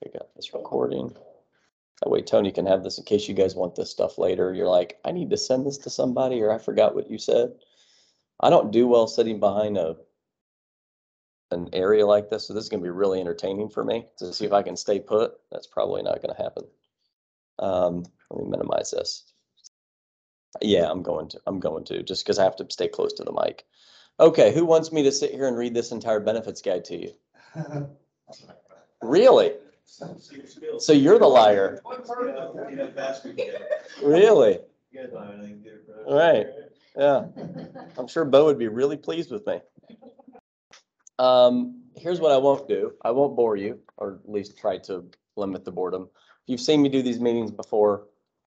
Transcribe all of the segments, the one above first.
pick up this recording. That way Tony can have this in case you guys want this stuff later. You're like, I need to send this to somebody, or I forgot what you said. I don't do well sitting behind an area like this, so this is going to be really entertaining for me to see if I can stay put. That's probably not going to happen. Let me minimize this. Yeah, I'm going to, just because I have to stay close to the mic. Okay, who wants me to sit here and read this entire benefits guide to you? Really? So you're the liar. Really? All right. Yeah. I'm sure Bo would be really pleased with me. Here's what I won't do. I won't bore you, or at least try to limit the boredom. If you've seen me do these meetings before,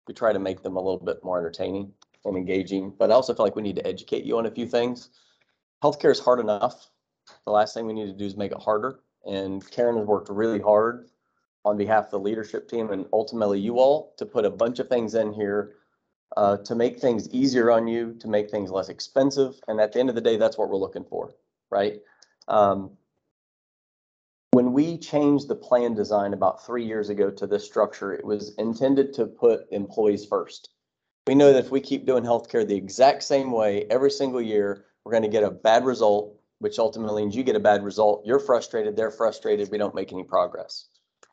we try to make them a little bit more entertaining and engaging, but I also feel like we need to educate you on a few things. Healthcare is hard enough. The last thing we need to do is make it harder. And Karen has worked really hard on behalf of the leadership team and ultimately you all to put a bunch of things in here to make things easier on you, to make things less expensive. And at the end of the day, that's what we're looking for, right? When we changed the plan design about 3 years ago to this structure, it was intended to put employees first. We know that if we keep doing healthcare the exact same way every single year, we're going to get a bad result, which ultimately means you get a bad result. You're frustrated, they're frustrated, we don't make any progress.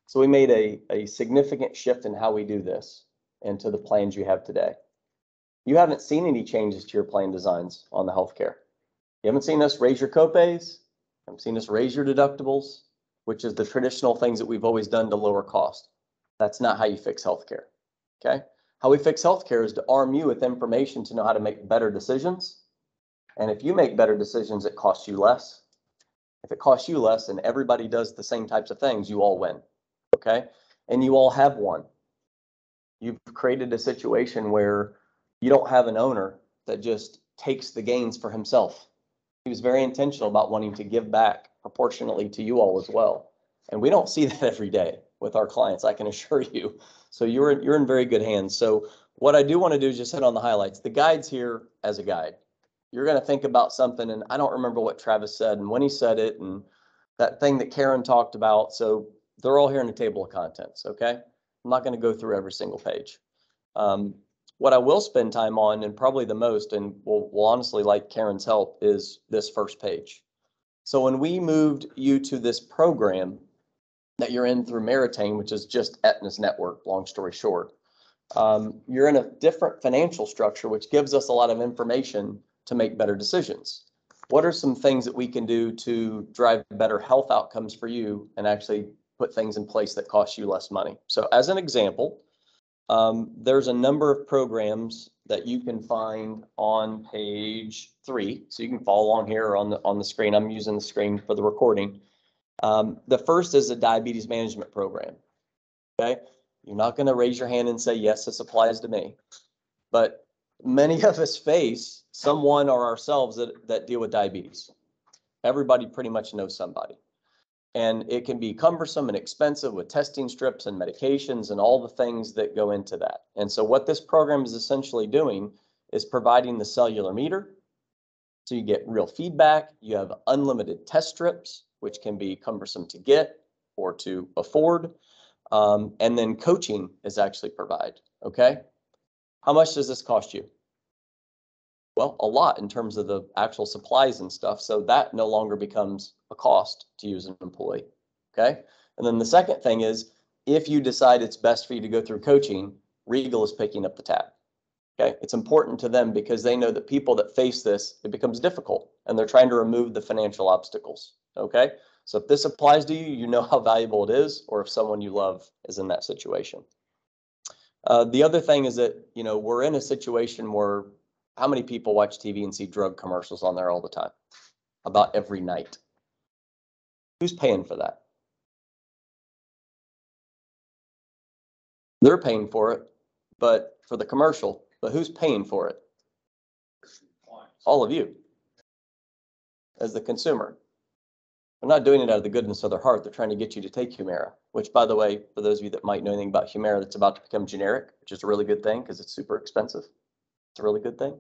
So we made a significant shift in how we do this and to the plans you have today. You haven't seen any changes to your plan designs on the healthcare. You haven't seen us raise your copays, you haven't seen us raise your deductibles, which is the traditional things that we've always done to lower cost. That's not how you fix healthcare, okay? How we fix healthcare is to arm you with information to know how to make better decisions. And if you make better decisions, it costs you less. If it costs you less and everybody does the same types of things, you all win, okay? And you all have won. You've created a situation where you don't have an owner that just takes the gains for himself. He was very intentional about wanting to give back proportionately to you all as well. And we don't see that every day with our clients, I can assure you. So you're in very good hands. So what I do want to do is just hit on the highlights. The guide's here as a guide. You're going to think about something, and I don't remember what Travis said and when he said it and that thing that Karen talked about. So they're all here in the table of contents, okay? I'm not going to go through every single page. What I will spend time on, and probably the most, and will honestly like Karen's help, is this first page. So when we moved you to this program that you're in through Meritain, which is just Aetna's network, long story short, you're in a different financial structure, which gives us a lot of information to make better decisions. What are some things that we can do to drive better health outcomes for you and actually put things in place that cost you less money? So as an example, there's a number of programs that you can find on page 3. So you can follow along here on the screen. I'm using the screen for the recording. The first is a diabetes management program. Okay. You're not going to raise your hand and say, yes, this applies to me. But many of us face someone or ourselves that deal with diabetes. Everybody pretty much knows somebody. And it can be cumbersome and expensive with testing strips and medications and all the things that go into that. And so what this program is essentially doing is providing the cellular meter. So you get real feedback. You have unlimited test strips, which can be cumbersome to get or to afford. And then coaching is actually provided. Okay. How much does this cost you? Well, a lot in terms of the actual supplies and stuff. So that no longer becomes a cost to use an employee. Okay. And then the second thing is, if you decide it's best for you to go through coaching, Regal is picking up the tab. Okay. It's important to them because they know that people that face this, it becomes difficult and they're trying to remove the financial obstacles. Okay. So if this applies to you, you know how valuable it is, or if someone you love is in that situation. The other thing is that, we're in a situation where how many people watch TV and see drug commercials on there all the time? About every night. Who's paying for that? They're paying for it, but for the commercial, but who's paying for it? All of you as the consumer. They're not doing it out of the goodness of their heart. They're trying to get you to take Humira, which, by the way, for those of you that might know anything about Humira, that's about to become generic, which is a really good thing because it's super expensive. It's a really good thing.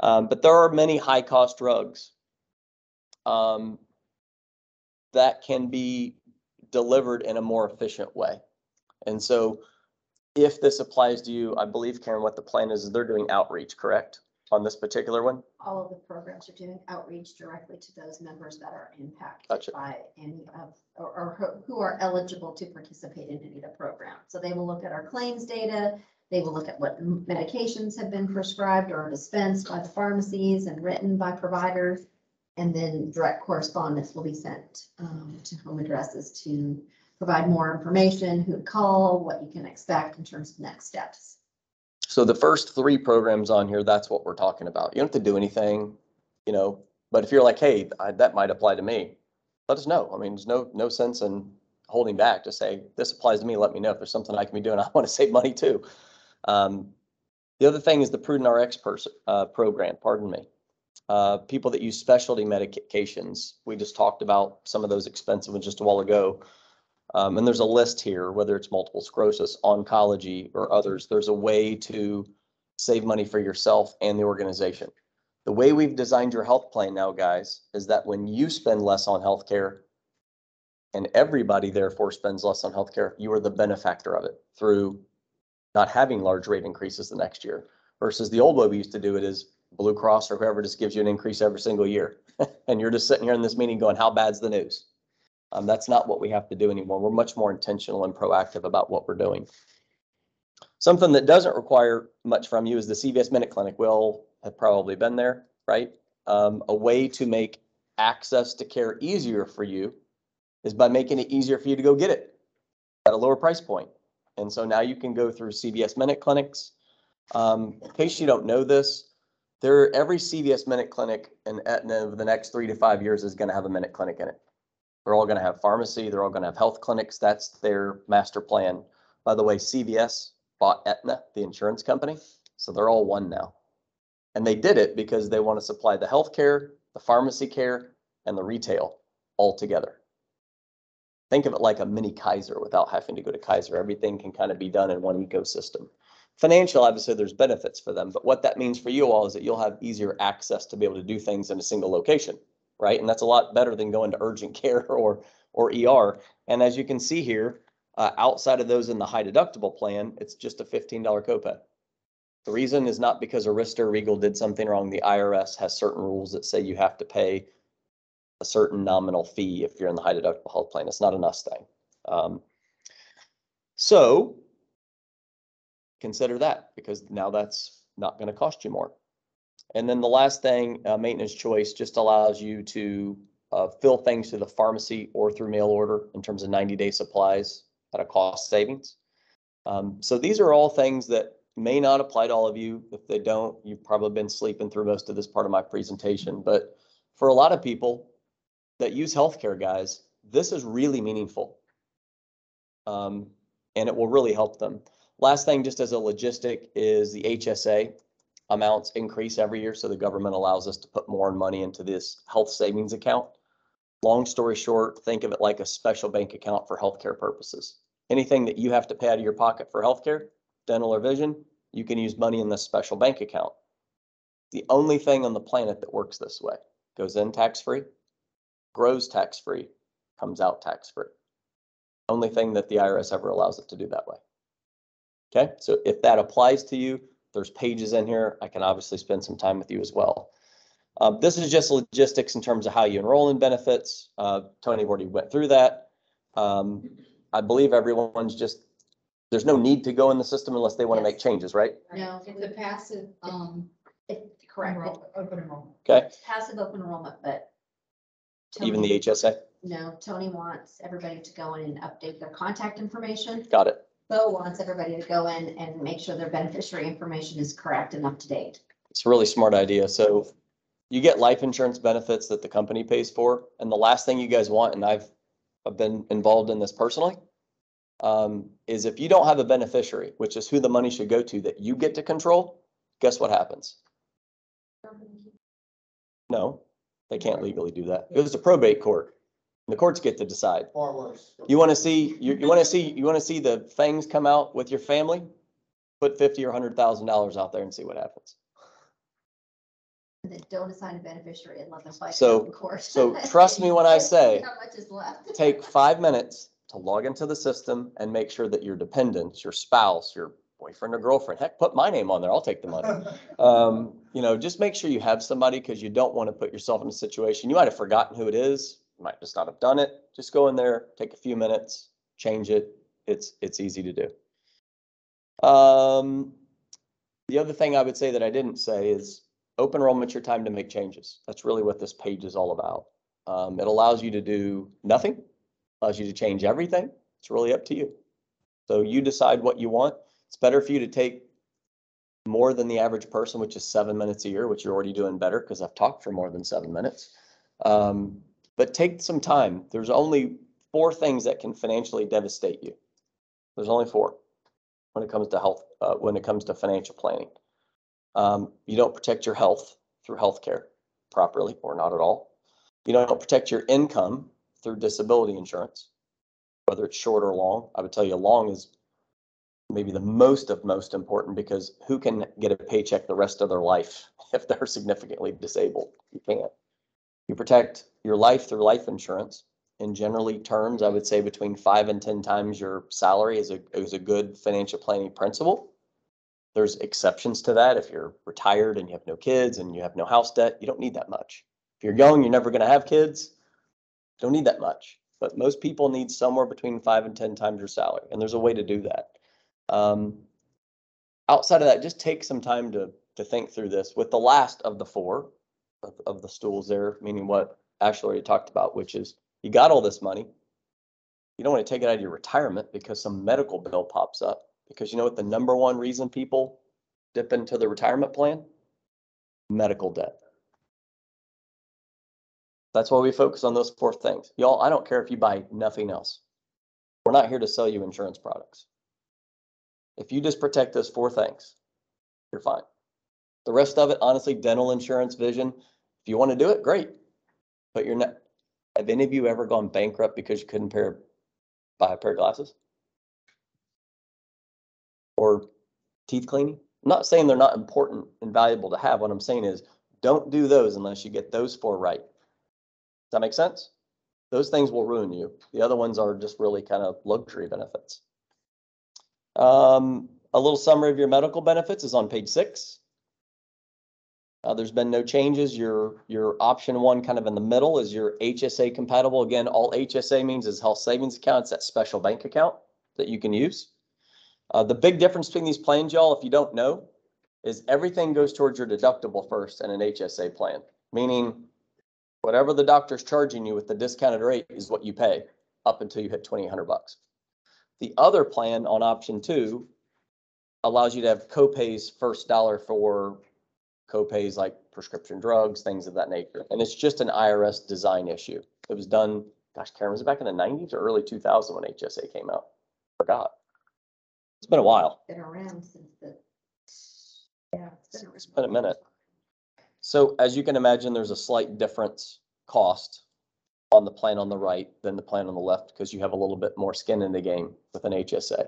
But there are many high-cost drugs that can be delivered in a more efficient way. And so if this applies to you, I believe, Karen, what the plan is they're doing outreach, correct? On this particular one? All of the programs are doing outreach directly to those members that are impacted Gotcha. by any of, or who are eligible to participate in any of the programs. So they will look at our claims data. They will look at what medications have been prescribed or dispensed by the pharmacies and written by providers. And then direct correspondence will be sent to home addresses to provide more information, who to call, what you can expect in terms of next steps. So the first 3 programs on here, that's what we're talking about. You don't have to do anything, you know, but if you're like, hey, that might apply to me, let us know. I mean, there's no sense in holding back to say, this applies to me. Let me know if there's something I can be doing. I want to save money too. The other thing is the Prudent Rx program, pardon me. People that use specialty medications. We just talked about some of those expensive ones just a while ago. And there's a list here, whether it's multiple sclerosis, oncology, or others. There's a way to save money for yourself and the organization. The way we've designed your health plan now, guys, is that when you spend less on healthcare and everybody therefore spends less on healthcare, you are the benefactor of it through not having large rate increases the next year. Versus the old way we used to do it is Blue Cross or whoever just gives you an increase every single year. And you're just sitting here in this meeting going, how bad's the news? That's not what we have to do anymore. We're much more intentional and proactive about what we're doing. Something that doesn't require much from you is the Cvs Minute Clinic. We'll have probably been there, right? A way to make access to care easier for you is by making it easier for you to go get it at a lower price point. And so now you can go through Cvs Minute Clinics. In case you don't know this, every Cvs Minute Clinic in Aetna over the next 3 to 5 years is going to have a Minute Clinic in it. They're all going to have pharmacy. They're all going to have health clinics. That's their master plan. By the way, CVS bought Aetna, the insurance company. So they're all one now. And they did it because they want to supply the healthcare, the pharmacy care, and the retail all together. Think of it like a mini Kaiser without having to go to Kaiser. Everything can kind of be done in one ecosystem. Financial, obviously, there's benefits for them. But what that means for you all is that you'll have easier access to be able to do things in a single location. Right? And that's a lot better than going to urgent care or ER. And as you can see here, outside of those in the high deductible plan, it's just a $15 copay. The reason is not because Arista or Regal did something wrong. The IRS has certain rules that say you have to pay a certain nominal fee if you're in the high deductible health plan. It's not an us thing. So consider that, because now that's not going to cost you more. And then the last thing, maintenance choice, just allows you to fill things to the pharmacy or through mail order in terms of 90-day supplies at a cost savings. So these are all things that may not apply to all of you. If they don't, you've probably been sleeping through most of this part of my presentation. But for a lot of people that use healthcare, guys, this is really meaningful. And it will really help them. Last thing, just as a logistic, is the HSA amounts increase every year. So the government allows us to put more money into this health savings account. Long story short, think of it like a special bank account for healthcare purposes. Anything that you have to pay out of your pocket for healthcare, dental or vision, you can use money in this special bank account. The only thing on the planet that works this way: goes in tax-free, grows tax-free, comes out tax-free. Only thing that the IRS ever allows it to do that way. Okay, so if that applies to you, there's pages in here. I can obviously spend some time with you as well. This is just logistics in terms of how you enroll in benefits. Tony already went through that. I believe everyone's just, there's no need to go in the system unless they want to make changes, right? No, It's a passive, correct. open enrollment. Okay, It's passive open enrollment, but even the HSA? No, Tony wants everybody to go in and update their contact information. Got it. Bo wants everybody to go in and make sure their beneficiary information is correct and up to date. It's a really smart idea. So you get life insurance benefits that the company pays for. And the last thing you guys want, and I've been involved in this personally, is if you don't have a beneficiary, which is who the money should go to, that you get to control, guess what happens? No, they can't legally do that. It goes to probate court. The courts get to decide. Far worse. You want to see you want to see the fangs come out with your family? Put $50,000 or $100,000 out there and see what happens. And then don't assign a beneficiary and let them fight So- in court. So trust me when I say, How much is left? take 5 minutes to log into the system and make sure that your dependents, your spouse, your boyfriend or girlfriend, heck, put my name on there, I'll take the money. You know, just make sure you have somebody, because you don't want to put yourself in a situation. You might have forgotten who it is. You might just not have done it. Just go in there, take a few minutes, change it. It's easy to do. The other thing I would say that I didn't say is open enrollment's your time to make changes. That's really what this page is all about. It allows you to do nothing, allows you to change everything. It's really up to you. So you decide what you want. It's better for you to take more than the average person, which is 7 minutes a year, which you're already doing better because I've talked for more than 7 minutes. But take some time. There's only 4 things that can financially devastate you. There's only 4 when it comes to health, when it comes to financial planning. You don't protect your health through healthcare properly or not at all. You don't protect your income through disability insurance, whether it's short or long. I would tell you long is maybe the most important, because who can get a paycheck the rest of their life if they're significantly disabled? You can't. You protect your life through life insurance. In generally terms, I would say between 5 and 10 times your salary is a good financial planning principle. There's exceptions to that. If you're retired and you have no kids and you have no house debt, you don't need that much. If you're young, you're never going to have kids, don't need that much. But most people need somewhere between 5 and 10 times your salary, and there's a way to do that. Outside of that, just take some time to think through this with the last of the 4 of the stools there, meaning what Ashley already talked about, which is you got all this money. You don't want to take it out of your retirement because some medical bill pops up. Because you know what the number one reason people dip into the retirement plan? Medical debt. That's why we focus on those 4 things. Y'all, I don't care if you buy nothing else. We're not here to sell you insurance products. If you just protect those 4 things, you're fine. The rest of it, honestly, dental insurance, vision, if you want to do it, great. But you're not. Have any of you ever gone bankrupt because you couldn't buy a pair of glasses? Or teeth cleaning? I'm not saying they're not important and valuable to have. What I'm saying is don't do those unless you get those 4 right. Does that make sense? Those things will ruin you. The other ones are just really kind of luxury benefits. A little summary of your medical benefits is on page 6. There's been no changes. Your option 1 kind of in the middle is your HSA compatible. Again, all HSA means is health savings account. It's that special bank account that you can use. The big difference between these plans, y'all, if you don't know, is everything goes towards your deductible first in an HSA plan, meaning whatever the doctor's charging you with the discounted rate is what you pay up until you hit $2,800. The other plan on option 2 allows you to have copays first dollar for copays like prescription drugs, things of that nature. And it's just an IRS design issue. It was done, gosh, Karen, was it back in the 90s or early 2000 when HSA came out? Forgot. It's been a while. Been around since It's been a minute. So as you can imagine, there's a slight difference cost on the plan on the right than the plan on the left, because you have a little bit more skin in the game with an HSA.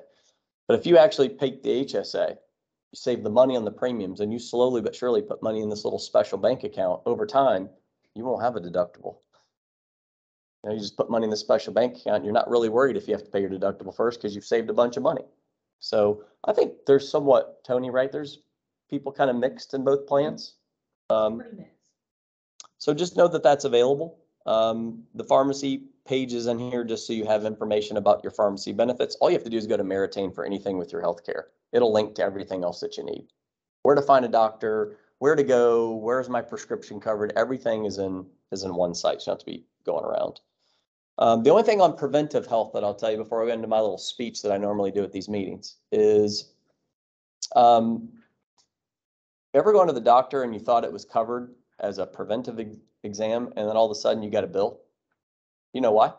But if you actually pick the HSA, you save the money on the premiums, and you slowly but surely put money in this little special bank account, over time, you won't have a deductible. You just put money in the special bank account, and you're not really worried if you have to pay your deductible first because you've saved a bunch of money. So I think there's somewhat, Tony, right? There's people kind of mixed in both plans. So just know that that's available. The pharmacy page is in here just so you have information about your pharmacy benefits. All you have to do is go to Meritain for anything with your healthcare. It'll link to everything else that you need. Where to find a doctor, where to go, where's my prescription covered, everything is in one site. So you don't have to be going around. The only thing on preventive health that I'll tell you before I go into my little speech that I normally do at these meetings is, ever gone to the doctor and you thought it was covered as a preventive exam, and then all of a sudden you got a bill? You know why?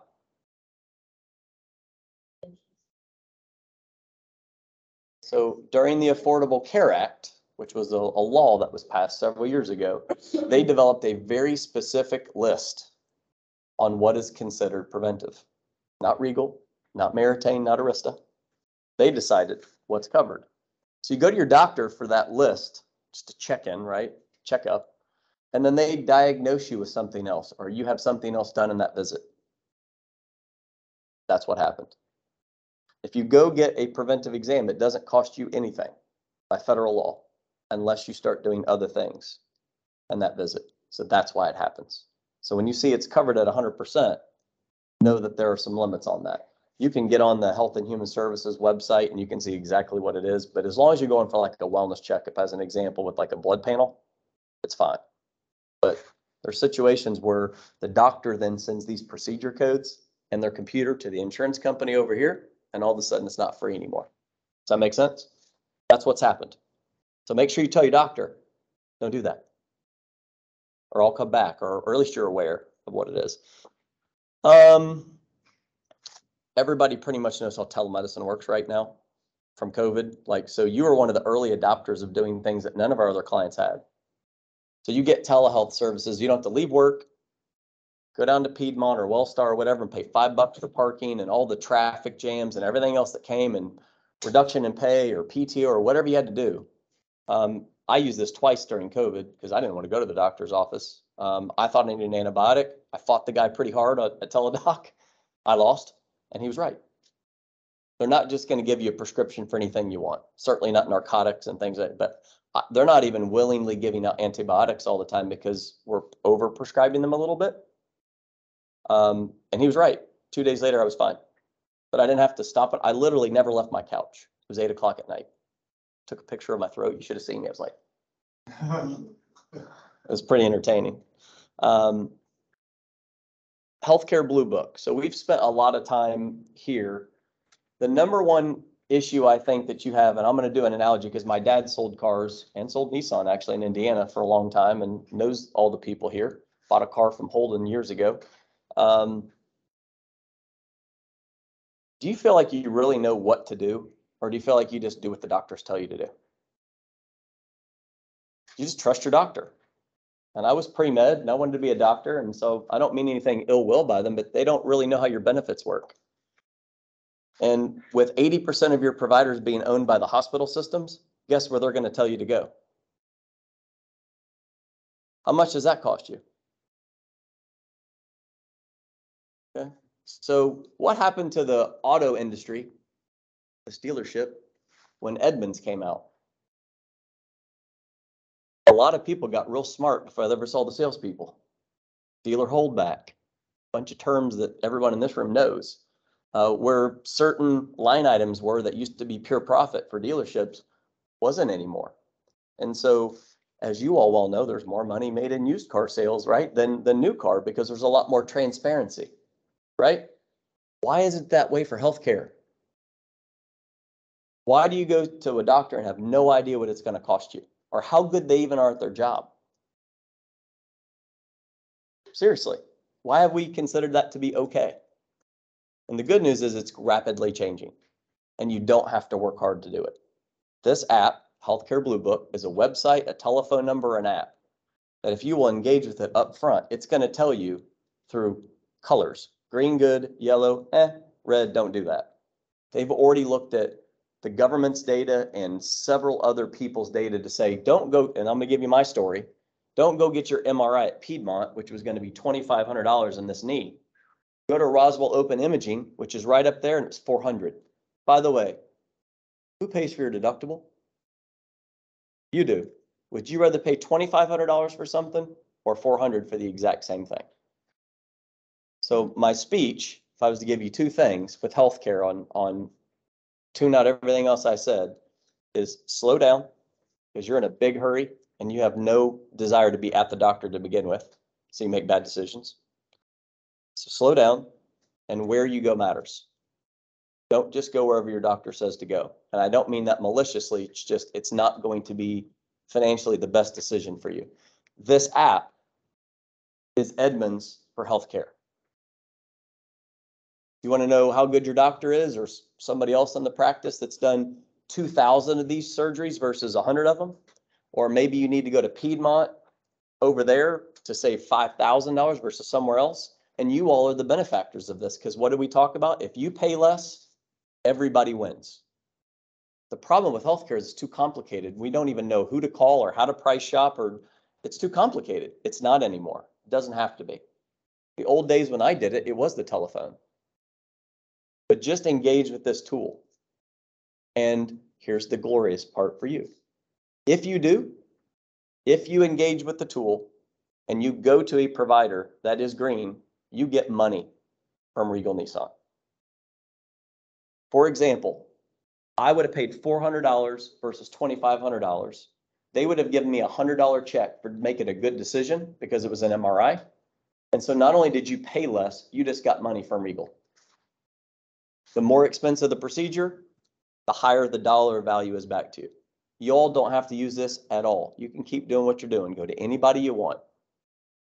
So during the Affordable Care Act, which was a law that was passed several years ago, they developed a very specific list on what is considered preventive. Not Regal, not Meritain, not Arista. They decided what's covered. So you go to your doctor for that list, just to check in, right? Check up. And then they diagnose you with something else, or you have something else done in that visit. That's what happened. If you go get a preventive exam, it doesn't cost you anything by federal law unless you start doing other things in that visit. So that's why it happens. So when you see it's covered at 100%, know that there are some limits on that. You can get on the Health and Human Services website and you can see exactly what it is. But as long as you're going for like a wellness checkup, as an example, with like a blood panel, it's fine. But there's situations where the doctor then sends these procedure codes and their computer to the insurance company over here, and all of a sudden it's not free anymore. Does that make sense? That's what's happened. So make sure you tell your doctor, don't do that. Or I'll come back, or at least you're aware of what it is. Everybody pretty much knows how telemedicine works right now from COVID. Like, so you were one of the early adopters of doing things that none of our other clients had. So you get telehealth services. You don't have to leave work, go down to Piedmont or Wellstar or whatever and pay $5 for parking and all the traffic jams and everything else that came, and reduction in pay or PTO or whatever you had to do. I used this twice during COVID because I didn't want to go to the doctor's office. I thought I needed an antibiotic. I fought the guy pretty hard at Teledoc. I lost, and he was right. They're not just going to give you a prescription for anything you want. Certainly not narcotics and things like that. But they're not even willingly giving out antibiotics all the time because we're over prescribing them a little bit. And he was right. 2 days later, I was fine. But I didn't have to stop it. I literally never left my couch. It was 8 o'clock at night. Took a picture of my throat. You should have seen me. I was like, it was pretty entertaining. Healthcare Blue Book. So we've spent a lot of time here. The number one issue I think that you have, and I'm going to do an analogy because my dad sold cars and sold Nissan actually in Indiana for a long time and knows all the people here. Bought a car from Holden years ago. Do you feel like you really know what to do, or do you feel like you just do what the doctors tell you to do? You just trust your doctor. And I was pre-med and I wanted to be a doctor. And so I don't mean anything ill will by them, but they don't really know how your benefits work. And with 80% of your providers being owned by the hospital systems, guess where they're going to tell you to go? How much does that cost you? Okay. So what happened to the auto industry, this dealership, when Edmunds came out? A lot of people got real smart before they ever saw the salespeople. Dealer holdback, a bunch of terms that everyone in this room knows. Where certain line items were that used to be pure profit for dealerships wasn't anymore. And so, as you all well know, there's more money made in used car sales, right, than new car, because there's a lot more transparency, right? Why isn't that way for healthcare? Why do you go to a doctor and have no idea what it's going to cost you, or how good they even are at their job? Seriously, why have we considered that to be okay? And the good news is it's rapidly changing, and you don't have to work hard to do it. This app, Healthcare Blue Book, is a website, a telephone number, an app that if you will engage with it up front, it's going to tell you through colors, green good, yellow, red, don't do that. They've already looked at the government's data and several other people's data to say, don't go, and I'm going to give you my story, don't go get your MRI at Piedmont, which was going to be $2,500 in this knee. Go to Roswell Open Imaging, which is right up there, and it's $400. By the way, who pays for your deductible? You do. Would you rather pay $2,500 for something or $400 for the exact same thing? So my speech, if I was to give you two things with healthcare on tune out everything else I said, is slow down because you're in a big hurry and you have no desire to be at the doctor to begin with, so you make bad decisions. So slow down, and where you go matters. Don't just go wherever your doctor says to go. And I don't mean that maliciously. It's just, it's not going to be financially the best decision for you. This app is Edmunds for healthcare. You want to know how good your doctor is, or somebody else in the practice that's done 2,000 of these surgeries versus 100 of them? Or maybe you need to go to Piedmont over there to save $5,000 versus somewhere else. And you all are the benefactors of this, because what do we talk about? If you pay less, everybody wins. The problem with healthcare is it's too complicated. We don't even know who to call or how to price shop, or it's too complicated. It's not anymore. It doesn't have to be. The old days when I did it, it was the telephone. but just engage with this tool. And here's the glorious part for you. If you do, if you engage with the tool and you go to a provider that is green, you get money from Regal Nissan. For example, I would have paid $400 versus $2,500. They would have given me a $100 check for making a good decision because it was an MRI. And so not only did you pay less, you just got money from Regal. The more expensive the procedure, the higher the dollar value is back to you. You all don't have to use this at all. You can keep doing what you're doing. Go to anybody you want.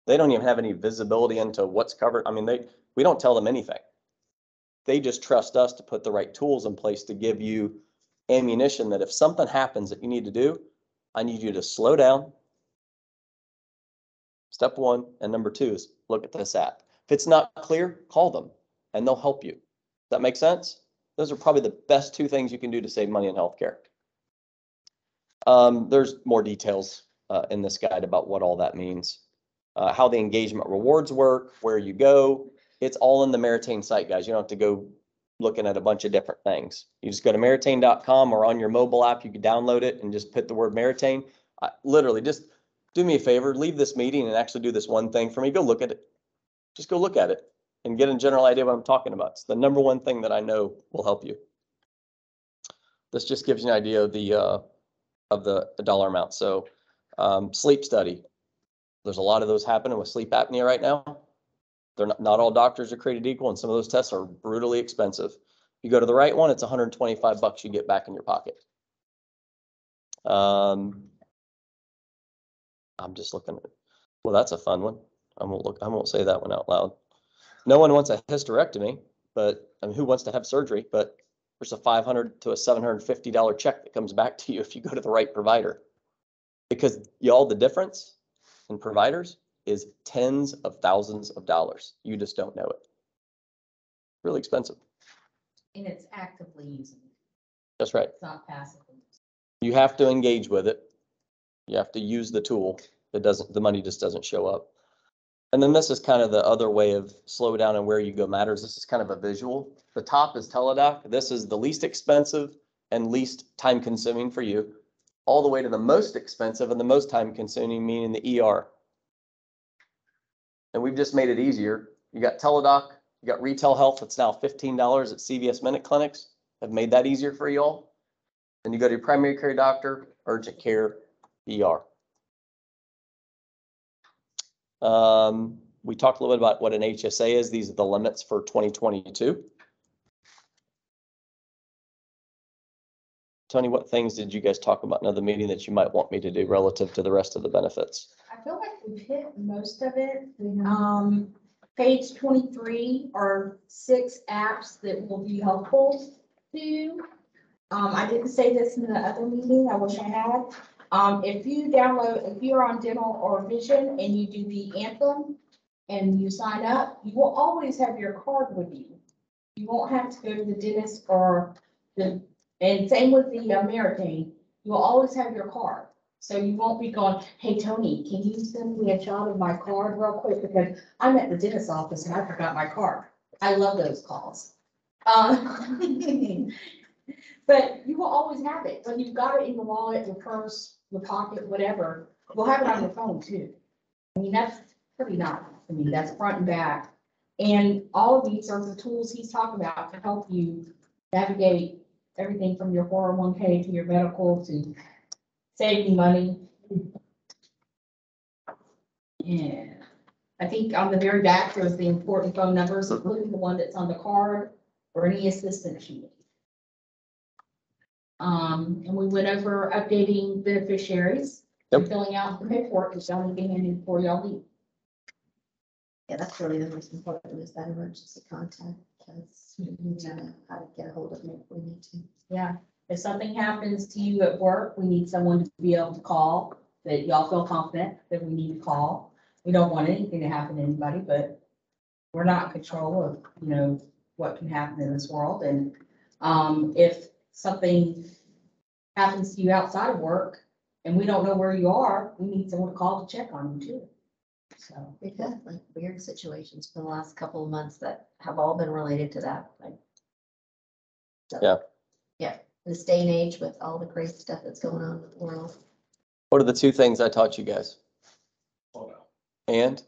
They don't even have any visibility into what's covered. I mean, we don't tell them anything. They just trust us to put the right tools in place to give you ammunition that if something happens that you need to do, I need you to slow down. Step one. And number two is look at this app. If it's not clear, call them and they'll help you. Does that make sense? Those are probably the best two things you can do to save money in healthcare. There's more details in this guide about what all that means, how the engagement rewards work, where you go. It's all in the Meritain site, guys. You don't have to go looking at a bunch of different things. You just go to Meritain.com or on your mobile app, you can download it and just put the word Meritain. Literally, just do me a favor, leave this meeting and actually do this one thing for me. Go look at it. Just go look at it and get a general idea of what I'm talking about. It's the number one thing that I know will help you. This just gives you an idea of the dollar amount. So sleep study. There's a lot of those happening with sleep apnea right now. They're not all doctors are created equal, and some of those tests are brutally expensive. You go to the right one, it's $125 you get back in your pocket. I'm just looking at, well, that's a fun one. I won't say that one out loud. No one wants a hysterectomy, but I mean, who wants to have surgery? But there's a $500 to a $750 check that comes back to you if you go to the right provider. Because y'all, the difference in providers is tens of thousands of dollars. You just don't know it. Really expensive. And it's actively using it. That's right. It's not passively. You have to engage with it. You have to use the tool. The money just doesn't show up. And then this is kind of the other way of slow down and where you go matters. This is kind of a visual. The top is Teladoc. This is the least expensive and least time consuming for you, all the way to the most expensive and the most time consuming, meaning the ER. And we've just made it easier. You got Teladoc, you got Retail Health. It's now $15 at CVS Minute Clinics. I've made that easier for you all. Then you go to your primary care doctor, urgent care, ER. We talked a little bit about what an HSA is. These are the limits for 2022. Tony, what things did you guys talk about in another meeting that you might want me to do relative to the rest of the benefits? I feel like we've hit most of it. Page 23 are 6 apps that will be helpful to you. I didn't say this in the other meeting. I wish I had. If you're on dental or vision and you do the Anthem and you sign up, you will always have your card with you. You won't have to go to the dentist and same with the Meritain. You will always have your card. So you won't be going, hey, Tony, can you send me a shot of my card real quick? Because I'm at the dentist's office and I forgot my card. I love those calls. But you will always have it. When you've got it in your wallet, your purse, your pocket, whatever, you'll have it on your phone too. I mean, that's pretty nice. I mean, that's front and back. And all of these are the tools he's talking about to help you navigate everything from your 401k to your medical to saving money. Yeah. I think on the very back, there's the important phone numbers, including the one that's on the card or any assistance you need. And we went over updating beneficiaries and filling out the paperwork that's only being handed before y'all leave. Yeah, that's really the most important is that emergency contact, because we need to know how to get a hold of it if we need to. Yeah, if something happens to you at work, we need someone to be able to call, that y'all feel confident that we need to call. We don't want anything to happen to anybody, but we're not in control of, what can happen in this world. And if something happens to you outside of work and we don't know where you are, we need someone to call to check on you too. So we've had like weird situations for the last couple of months that have all been related to that. Like So, Yeah. Yeah, in this day and age with all the crazy stuff that's going on in the world. What are the two things I taught you guys? And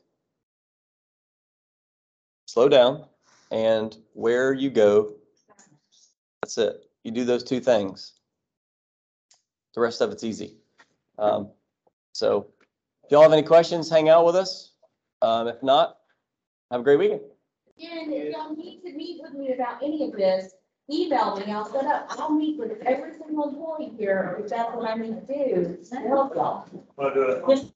slow down, and where you go, that's it. You do those two things. The rest of it's easy. So if y'all have any questions, hang out with us. If not, have a great weekend. And if y'all need to meet with me about any of this, email me, I'll meet with every single employee here, if that's what I need to do, to help y'all. Want to do it? Just